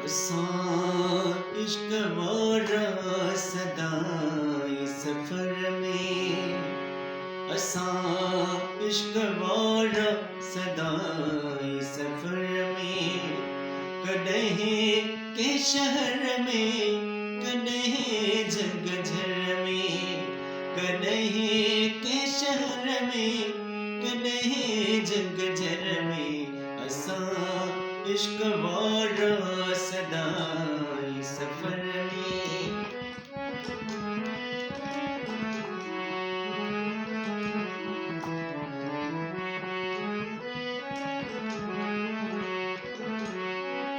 असां इश्क वारा सदाई सफ़र में, असां इश्क वारा सदाई सफ़र में, कॾहिं के शहर में, कॾहिं झंगझर में, कॾहिं के शहर में, कॾहिं झंगझर में, असां इश्क वारा सदाई सफ़र में।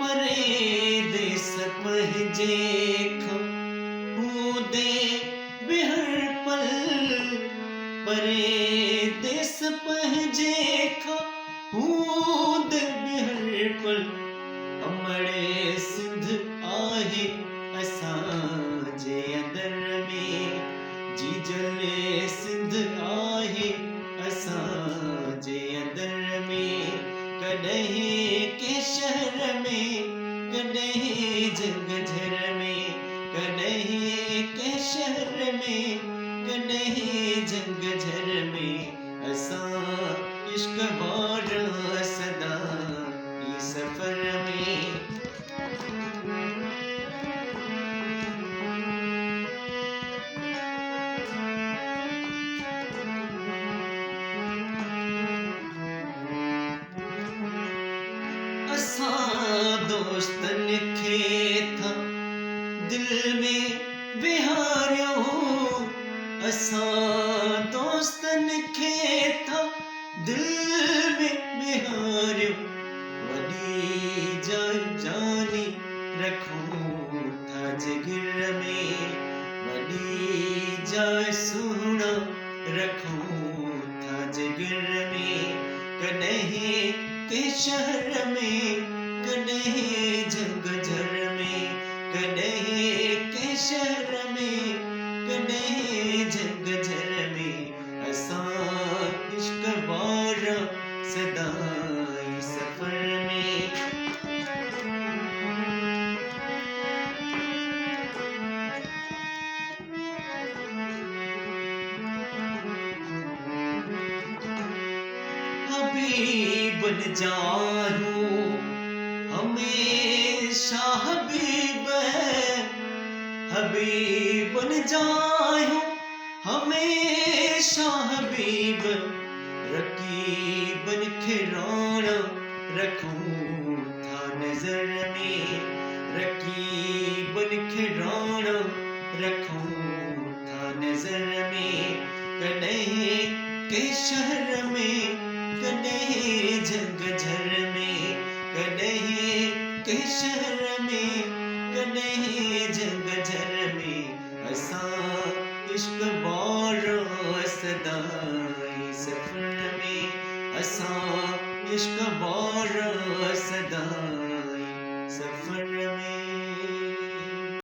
परे देस पंहिंजे हूंदे ॿीहर पल, परे देस पंहिंजे हूंदे ॿीहर पल, अमड़े सिंध आहे असांजे अंदर में, जीजले सिंध आहे असांजे अंदर में, कॾहिं के शहर में, कॾहिं झंगझर में, कॾहिं के शहर में, कॾहिं झंगझर में, असां इश्क वारा सदाई सफ़र में। असां दोस्तनि खे था दिल में विहारियो, असां दोस्तनि खे था दिल में विहारियो, वॾी जानी रखूं था जिगर में, वॾी जाइ सुहिणा रखूं था जिगर में, कॾहिं के शहर में, कॾहिं झंगझर में, कॾहिं के शहर में, कॾहिं झंगझर में, असां इश्क वारा सदाई सफ़र में। हबीब बन जाऊं हमेशा हबीब है, हबीब बन जाऊं हमेशा हबीब, रकीबन खे राणा रखूं था नज़र में, रकीबन खे राणा रखूं था नज़र में, कॾहिं के शहर में, कॾहिं झंगझर में, कॾहिं के शहर में, कॾहिं झंगझर में, असां इश्क वारा सदाई सफ़र में, असां इश्क वारा सदाई सफ़र में।